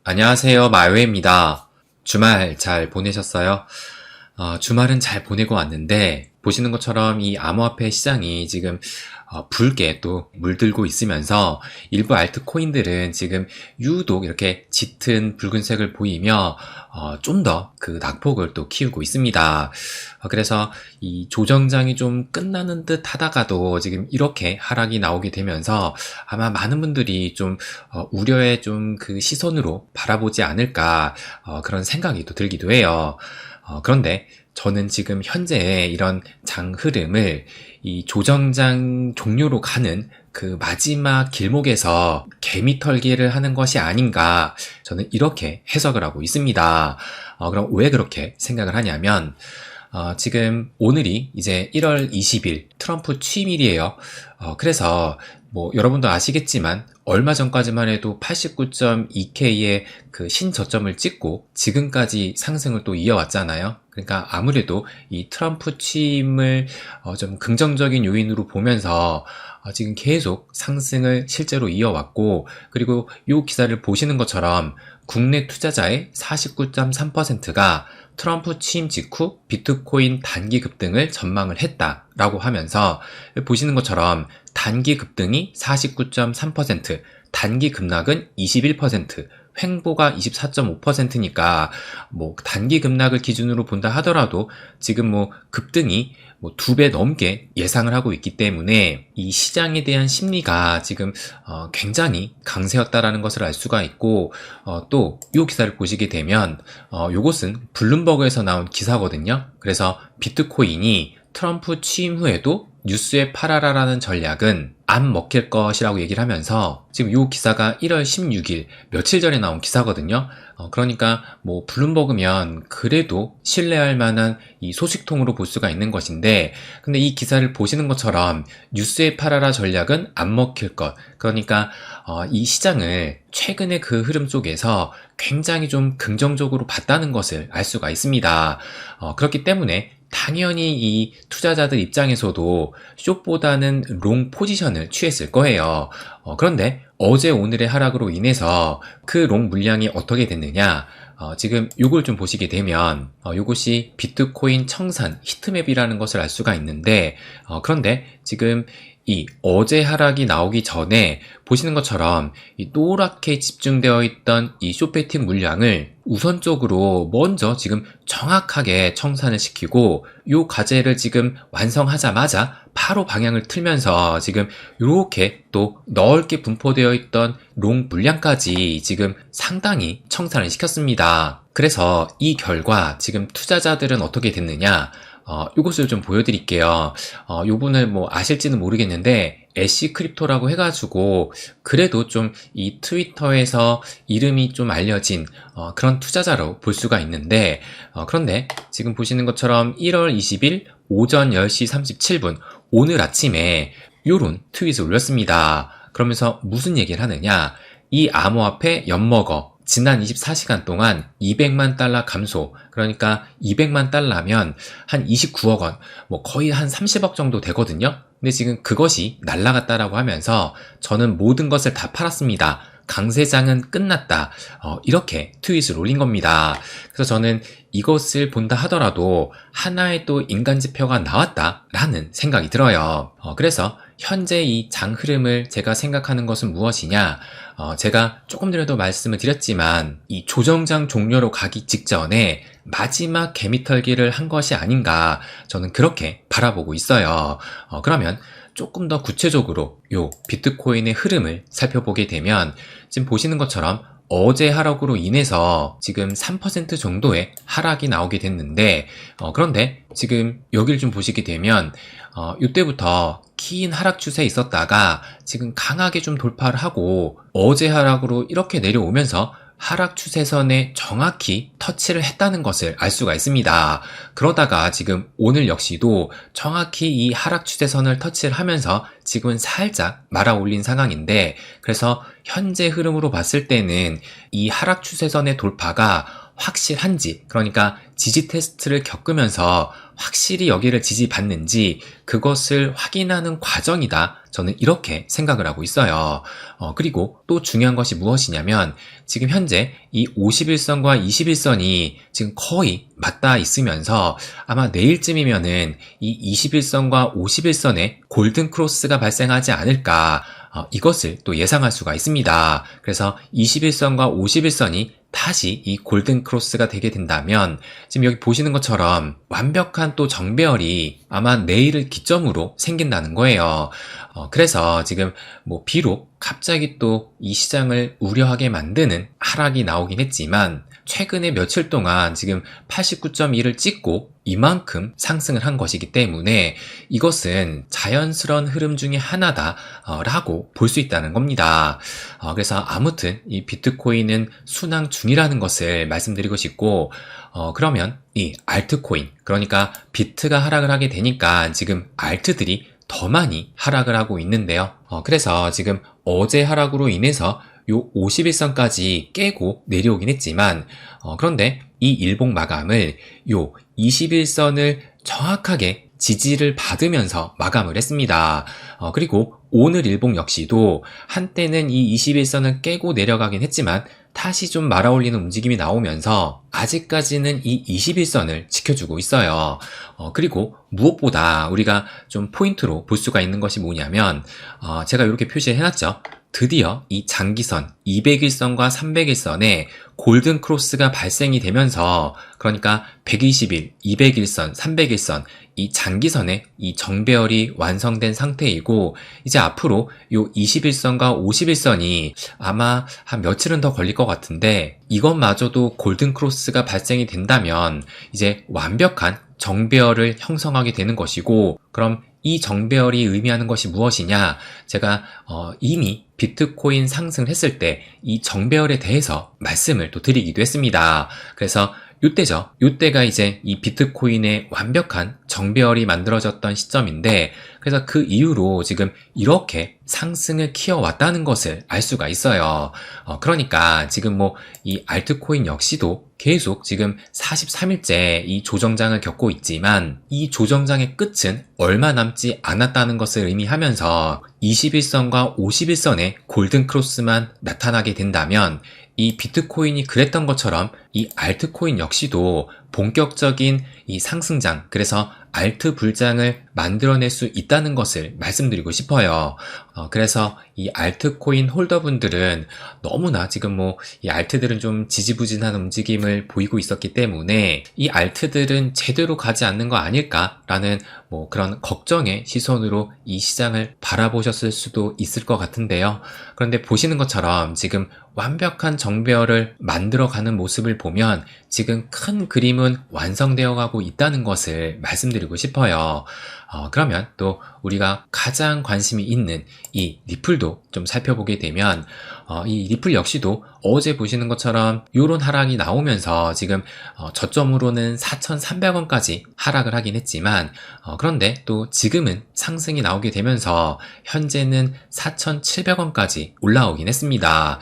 안녕하세요. 마요입니다. 주말 잘 보내셨어요? 주말은 잘 보내고 왔는데, 보시는 것처럼 이 암호화폐 시장이 지금 붉게 또 물들고 있으면서 일부 알트코인들은 지금 유독 이렇게 짙은 붉은색을 보이며 좀 더 그 낙폭을 또 키우고 있습니다. 그래서 이 조정장이 좀 끝나는 듯 하다가도 지금 이렇게 하락이 나오게 되면서 아마 많은 분들이 좀 우려의 좀 그 시선으로 바라보지 않을까 그런 생각이 또 들기도 해요. 그런데 저는 지금 현재 이런 장 흐름을 이 조정장 종료로 가는 그 마지막 길목에서 개미털기를 하는 것이 아닌가, 저는 이렇게 해석을 하고 있습니다. 그럼 왜 그렇게 생각을 하냐면 지금 오늘이 이제 1월 20일 트럼프 취임일이에요. 그래서 뭐 여러분도 아시겠지만 얼마 전까지만 해도 89.2K의 그 신저점을 찍고 지금까지 상승을 또 이어왔잖아요. 그러니까 아무래도 이 트럼프 취임을 좀 긍정적인 요인으로 보면서 지금 계속 상승을 실제로 이어왔고, 그리고 이 기사를 보시는 것처럼 국내 투자자의 49.3%가 트럼프 취임 직후 비트코인 단기 급등을 전망을 했다라고 하면서, 보시는 것처럼 단기 급등이 49.3%, 단기 급락은 21%, 횡보가 24.5%니까 뭐 단기 급락을 기준으로 본다 하더라도 지금 뭐 급등이 뭐 2배 넘게 예상을 하고 있기 때문에 이 시장에 대한 심리가 지금 굉장히 강세였다라는 것을 알 수가 있고, 또 이 기사를 보시게 되면 요것은 블룸버그에서 나온 기사거든요. 그래서 비트코인이 트럼프 취임 후에도 뉴스에 팔아라라는 전략은 안 먹힐 것이라고 얘기를 하면서, 지금 이 기사가 1월 16일 며칠 전에 나온 기사거든요. 그러니까 뭐 블룸버그면 그래도 신뢰할 만한 이 소식통으로 볼 수가 있는 것인데, 근데 이 기사를 보시는 것처럼 뉴스에 팔아라 전략은 안 먹힐 것, 그러니까 이 시장을 최근의 그 흐름 속에서 굉장히 좀 긍정적으로 봤다는 것을 알 수가 있습니다. 그렇기 때문에 당연히 이 투자자들 입장에서도 숏보다는 롱 포지션을 취했을 거예요. 그런데 어제 오늘의 하락으로 인해서 그 롱 물량이 어떻게 됐느냐, 지금 요걸 좀 보시게 되면 요것이 비트코인 청산 히트맵이라는 것을 알 수가 있는데, 그런데 지금 이 어제 하락이 나오기 전에 보시는 것처럼 이 노랗게 집중되어 있던 이 숏배팅 물량을 우선적으로 먼저 지금 정확하게 청산을 시키고, 요 과제를 지금 완성하자마자 바로 방향을 틀면서 지금 이렇게 또 넓게 분포되어 있던 롱 물량까지 지금 상당히 청산을 시켰습니다. 그래서 이 결과 지금 투자자들은 어떻게 됐느냐, 이것을 좀 보여드릴게요. 요분을 뭐 아실지는 모르겠는데 애쉬 크립토라고 해가지고 그래도 좀 이 트위터에서 이름이 좀 알려진 그런 투자자로 볼 수가 있는데, 그런데 지금 보시는 것처럼 1월 20일 오전 10시 37분 오늘 아침에 요런 트윗을 올렸습니다. 그러면서 무슨 얘기를 하느냐, 이 암호화폐 엿먹어 지난 24시간 동안 200만 달러 감소, 그러니까 200만 달러면 한 29억 원, 뭐 거의 한 30억 정도 되거든요. 근데 지금 그것이 날아갔다라고 하면서 저는 모든 것을 다 팔았습니다. 강세장은 끝났다. 이렇게 트윗을 올린 겁니다. 그래서 저는 이것을 본다 하더라도 하나의 또 인간 지표가 나왔다라는 생각이 들어요. 그래서 현재 이 장 흐름을 제가 생각하는 것은 무엇이냐, 제가 조금 전에도 말씀을 드렸지만 이 조정장 종료로 가기 직전에 마지막 개미털기를 한 것이 아닌가, 저는 그렇게 바라보고 있어요. 그러면 조금 더 구체적으로 요 비트코인의 흐름을 살펴보게 되면 지금 보시는 것처럼 어제 하락으로 인해서 지금 3% 정도의 하락이 나오게 됐는데, 그런데 지금 여기를 좀 보시게 되면 이때부터 긴 하락 추세에 있었다가 지금 강하게 좀 돌파를 하고 어제 하락으로 이렇게 내려오면서 하락 추세선에 정확히 터치를 했다는 것을 알 수가 있습니다. 그러다가 지금 오늘 역시도 정확히 이 하락 추세선을 터치를 하면서 지금은 살짝 말아 올린 상황인데, 그래서 현재 흐름으로 봤을 때는 이 하락 추세선의 돌파가 확실한지, 그러니까 지지 테스트를 겪으면서 확실히 여기를 지지받는지 그것을 확인하는 과정이다. 저는 이렇게 생각을 하고 있어요. 그리고 또 중요한 것이 무엇이냐면 지금 현재 이 51선과 21선이 지금 거의 맞닿아 있으면서 아마 내일쯤이면은 이 21선과 51선에 골든 크로스가 발생하지 않을까, 이것을 또 예상할 수가 있습니다. 그래서 21선과 51선이 다시 이 골든 크로스가 되게 된다면 지금 여기 보시는 것처럼 완벽한 또 정배열이 아마 내일을 기점으로 생긴다는 거예요. 그래서 지금 비록 갑자기 또 이 시장을 우려하게 만드는 하락이 나오긴 했지만 최근에 며칠 동안 지금 89.1을 찍고 이만큼 상승을 한 것이기 때문에 이것은 자연스러운 흐름 중에 하나다라고 볼 수 있다는 겁니다. 그래서 아무튼 이 비트코인은 순항 중이라는 것을 말씀드리고 싶고, 그러면 이 알트코인, 그러니까 비트가 하락을 하게 되니까 지금 알트들이 더 많이 하락을 하고 있는데요. 그래서 지금 어제 하락으로 인해서 요 51선까지 깨고 내려오긴 했지만, 그런데 이 일봉 마감을 요 21선을 정확하게 지지를 받으면서 마감을 했습니다. 그리고 오늘 일봉 역시도 한때는 이 21선을 깨고 내려가긴 했지만 다시 좀 말아올리는 움직임이 나오면서 아직까지는 이 21선을 지켜주고 있어요. 그리고 무엇보다 우리가 좀 포인트로 볼 수가 있는 것이 뭐냐면, 제가 이렇게 표시를 해놨죠. 드디어 이 장기선 200일선과 300일선에 골든 크로스가 발생이 되면서, 그러니까 120일, 200일선, 300일선 이 장기선의 이 정배열이 완성된 상태이고, 이제 앞으로 요 21선과 51선이 아마 한 며칠은 더 걸릴 것 같은데, 이것마저도 골든 크로스가 발생이 된다면 이제 완벽한 정배열을 형성하게 되는 것이고, 그럼 이 정배열이 의미하는 것이 무엇이냐? 제가 이미 비트코인 상승했을 때 이 정배열에 대해서 말씀을 또 드리기도 했습니다. 그래서 이때죠. 이때가 이제 이 비트코인의 완벽한 정배열이 만들어졌던 시점인데, 그래서 그 이후로 지금 이렇게 상승을 키워왔다는 것을 알 수가 있어요. 그러니까 지금 이 알트코인 역시도 계속 지금 43일째 이 조정장을 겪고 있지만, 이 조정장의 끝은 얼마 남지 않았다는 것을 의미하면서 21선과 51선의 골든 크로스만 나타나게 된다면 이 비트코인이 그랬던 것처럼 이 알트코인 역시도 본격적인 이 상승장, 그래서 알트 불장을 만들어낼 수 있다는 것을 말씀드리고 싶어요. 그래서 이 알트코인 홀더분들은 너무나 지금 이 알트들은 좀 지지부진한 움직임을 보이고 있었기 때문에 이 알트들은 제대로 가지 않는 거 아닐까라는 그런 걱정의 시선으로 이 시장을 바라보셨을 수도 있을 것 같은데요. 그런데 보시는 것처럼 지금 완벽한 정배열을 만들어가는 모습을 보면 지금 큰 그림은 완성되어 가고 있다는 것을 말씀드리고 싶어요. 그러면 또 우리가 가장 관심이 있는 이 리플도 좀 살펴보게 되면, 이 리플 역시도 어제 보시는 것처럼 이런 하락이 나오면서 지금 저점으로는 4,300원까지 하락을 하긴 했지만, 그런데 또 지금은 상승이 나오게 되면서 현재는 4,700원까지 올라오긴 했습니다.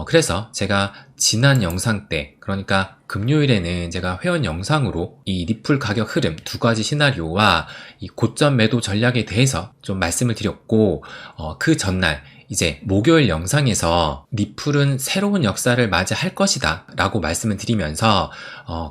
그래서 제가 지난 영상 때, 그러니까 금요일에는 제가 회원 영상으로 이 리플 가격 흐름 두 가지 시나리오와 이 고점 매도 전략에 대해서 좀 말씀을 드렸고, 그 전날 이제 목요일 영상에서 리플은 새로운 역사를 맞이할 것이다 라고 말씀을 드리면서,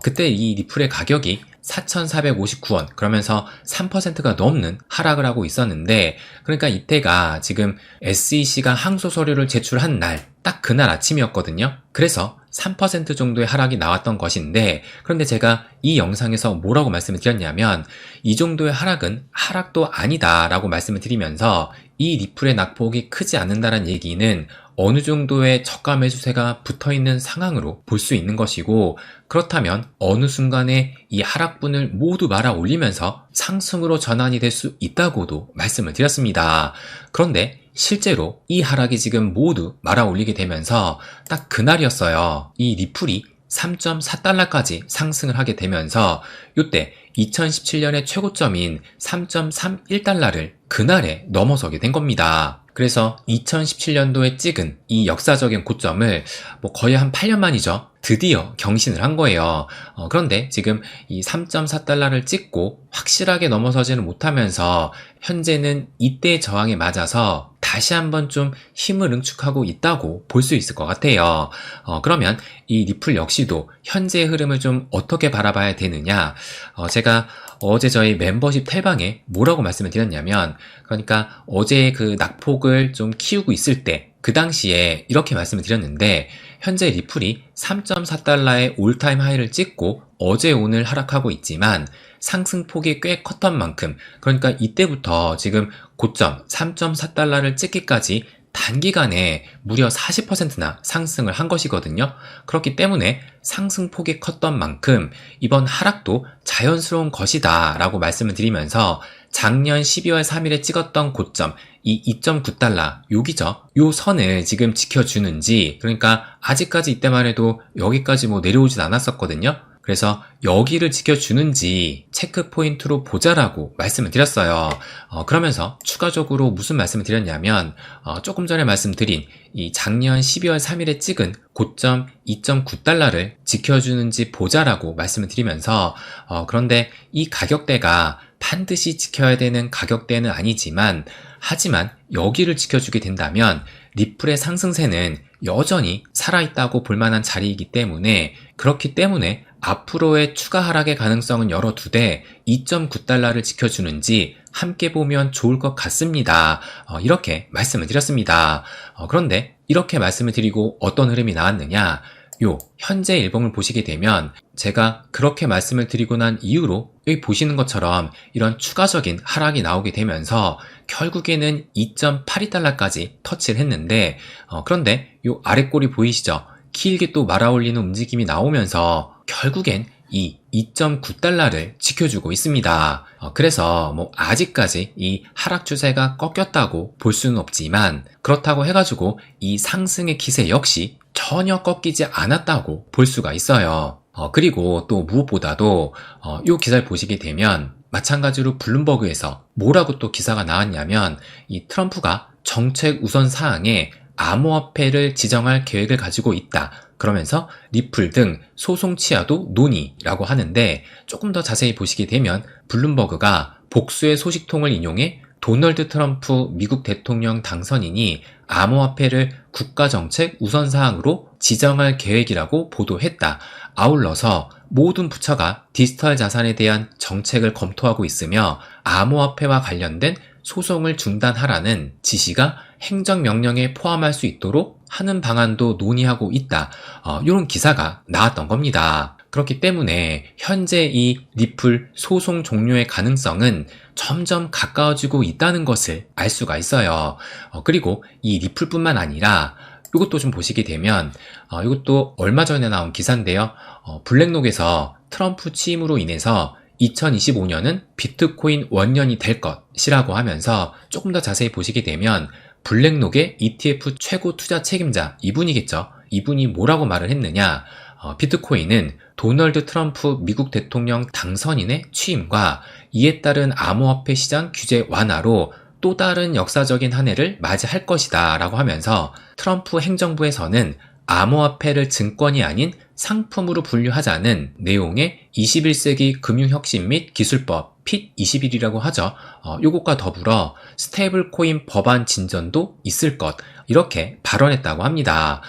그때 이 리플의 가격이 4,459원, 그러면서 3%가 넘는 하락을 하고 있었는데, 그러니까 이때가 지금 SEC가 항소 서류를 제출한 날, 딱 그날 아침이었거든요. 그래서 3% 정도의 하락이 나왔던 것인데, 그런데 제가 이 영상에서 뭐라고 말씀을 드렸냐면, 이 정도의 하락은 하락도 아니다 라고 말씀을 드리면서, 이 리플의 낙폭이 크지 않는다는 얘기는 어느 정도의 저가 매수세가 붙어있는 상황으로 볼 수 있는 것이고, 그렇다면 어느 순간에 이 하락분을 모두 말아 올리면서 상승으로 전환이 될 수 있다고도 말씀을 드렸습니다. 그런데 실제로 이 하락이 지금 모두 말아 올리게 되면서 딱 그날이었어요. 이 리플이 3.4달러까지 상승을 하게 되면서 이때 2017년의 최고점인 3.31달러를 그날에 넘어서게 된 겁니다. 그래서 2017년도에 찍은 이 역사적인 고점을 거의 한 8년 만이죠. 드디어 경신을 한 거예요. 그런데 지금 이 3.4달러를 찍고 확실하게 넘어서지는 못하면서 현재는 이때 저항에 맞아서 다시 한번 좀 힘을 응축하고 있다고 볼 수 있을 것 같아요. 그러면 이 리플 역시도 현재의 흐름을 좀 어떻게 바라봐야 되느냐? 제가 어제 저희 멤버십 탈방에 뭐라고 말씀을 드렸냐면, 그러니까 어제 그 낙폭을 좀 키우고 있을 때 그 당시에 이렇게 말씀을 드렸는데, 현재 리플이 3.4달러의 올타임 하이를 찍고 어제 오늘 하락하고 있지만 상승폭이 꽤 컸던 만큼, 그러니까 이때부터 지금 고점 3.4달러를 찍기까지 단기간에 무려 40%나 상승을 한 것이거든요. 그렇기 때문에 상승폭이 컸던 만큼 이번 하락도 자연스러운 것이다 라고 말씀을 드리면서, 작년 12월 3일에 찍었던 고점 이 2.9달러 여기죠. 요 선을 지금 지켜주는지, 그러니까 아직까지 이때만 해도 여기까지 뭐 내려오진 않았었거든요. 그래서 여기를 지켜주는지 체크 포인트로 보자라고 말씀을 드렸어요. 그러면서 추가적으로 무슨 말씀을 드렸냐면, 조금 전에 말씀드린 이 작년 12월 3일에 찍은 고점 2.9달러를 지켜주는지 보자라고 말씀을 드리면서, 그런데 이 가격대가 반드시 지켜야 되는 가격대는 아니지만, 하지만 여기를 지켜주게 된다면 리플의 상승세는 여전히 살아있다고 볼 만한 자리이기 때문에, 그렇기 때문에 앞으로의 추가 하락의 가능성은 열어두되 2.9달러를 지켜주는지 함께 보면 좋을 것 같습니다. 이렇게 말씀을 드렸습니다. 그런데 이렇게 말씀을 드리고 어떤 흐름이 나왔느냐? 현재 일봉을 보시게 되면 제가 그렇게 말씀을 드리고 난 이후로 여기 보시는 것처럼 이런 추가적인 하락이 나오게 되면서 결국에는 2.82달러까지 터치를 했는데, 그런데 요 아래 꼬리 보이시죠? 길게 또 말아올리는 움직임이 나오면서 결국엔 이 2.9달러를 지켜주고 있습니다. 그래서 뭐 아직까지 이 하락 추세가 꺾였다고 볼 수는 없지만, 그렇다고 해가지고 이 상승의 기세 역시 전혀 꺾이지 않았다고 볼 수가 있어요. 그리고 또 무엇보다도 이 기사를 보시게 되면 마찬가지로 블룸버그에서 뭐라고 또 기사가 나왔냐면, 이 트럼프가 정책 우선 사항에 암호화폐를 지정할 계획을 가지고 있다. 그러면서 리플 등 소송 취하도 논의라고 하는데, 조금 더 자세히 보시게 되면 블룸버그가 복수의 소식통을 인용해 도널드 트럼프 미국 대통령 당선인이 암호화폐를 국가정책 우선사항으로 지정할 계획이라고 보도했다. 아울러서 모든 부처가 디지털 자산에 대한 정책을 검토하고 있으며 암호화폐와 관련된 소송을 중단하라는 지시가 행정명령에 포함할 수 있도록 하는 방안도 논의하고 있다. 이런 기사가 나왔던 겁니다. 그렇기 때문에 현재 이 리플 소송 종료의 가능성은 점점 가까워지고 있다는 것을 알 수가 있어요. 그리고 이 리플뿐만 아니라 이것도 좀 보시게 되면, 이것도 얼마 전에 나온 기사인데요. 블랙록에서 트럼프 취임으로 인해서 2025년은 비트코인 원년이 될 것이라고 하면서, 조금 더 자세히 보시게 되면 블랙록의 ETF 최고 투자 책임자 이분이겠죠. 이분이 뭐라고 말을 했느냐? 비트코인은 도널드 트럼프 미국 대통령 당선인의 취임과 이에 따른 암호화폐 시장 규제 완화로 또 다른 역사적인 한 해를 맞이할 것이다 라고 하면서, 트럼프 행정부에서는 암호화폐를 증권이 아닌 상품으로 분류하자는 내용의 21세기 금융혁신 및 기술법 핏 21이라고 하죠. 요것과 더불어 스테이블 코인 법안 진전도 있을 것, 이렇게 발언했다고 합니다.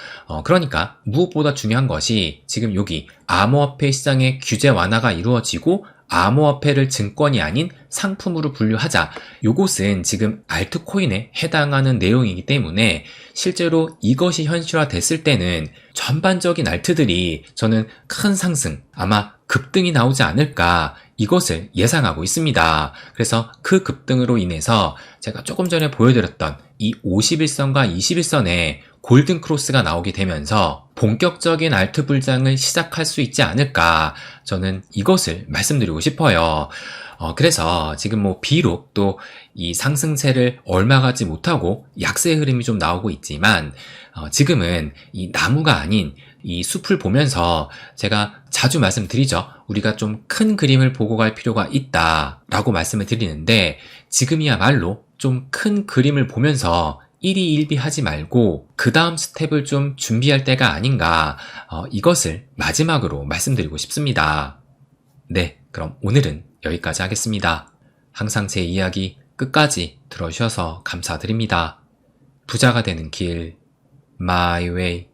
그러니까 무엇보다 중요한 것이 지금 여기 암호화폐 시장의 규제 완화가 이루어지고 암호화폐를 증권이 아닌 상품으로 분류하자, 요것은 지금 알트코인에 해당하는 내용이기 때문에 실제로 이것이 현실화됐을 때는 전반적인 알트들이 저는 큰 상승, 아마 급등이 나오지 않을까, 이것을 예상하고 있습니다. 그래서 그 급등으로 인해서 제가 조금 전에 보여드렸던 이 51선과 21선에 골든 크로스가 나오게 되면서 본격적인 알트 불장을 시작할 수 있지 않을까, 저는 이것을 말씀드리고 싶어요. 그래서 지금 뭐 비록 또 이 상승세를 얼마 가지 못하고 약세 흐름이 좀 나오고 있지만, 지금은 이 나무가 아닌 이 숲을 보면서 제가 자주 말씀드리죠. 우리가 좀 큰 그림을 보고 갈 필요가 있다 라고 말씀을 드리는데, 지금이야말로 좀 큰 그림을 보면서 일희일비하지 말고 그 다음 스텝을 좀 준비할 때가 아닌가, 이것을 마지막으로 말씀드리고 싶습니다. 네, 그럼 오늘은 여기까지 하겠습니다. 항상 제 이야기 끝까지 들어주셔서 감사드립니다. 부자가 되는 길, My Way.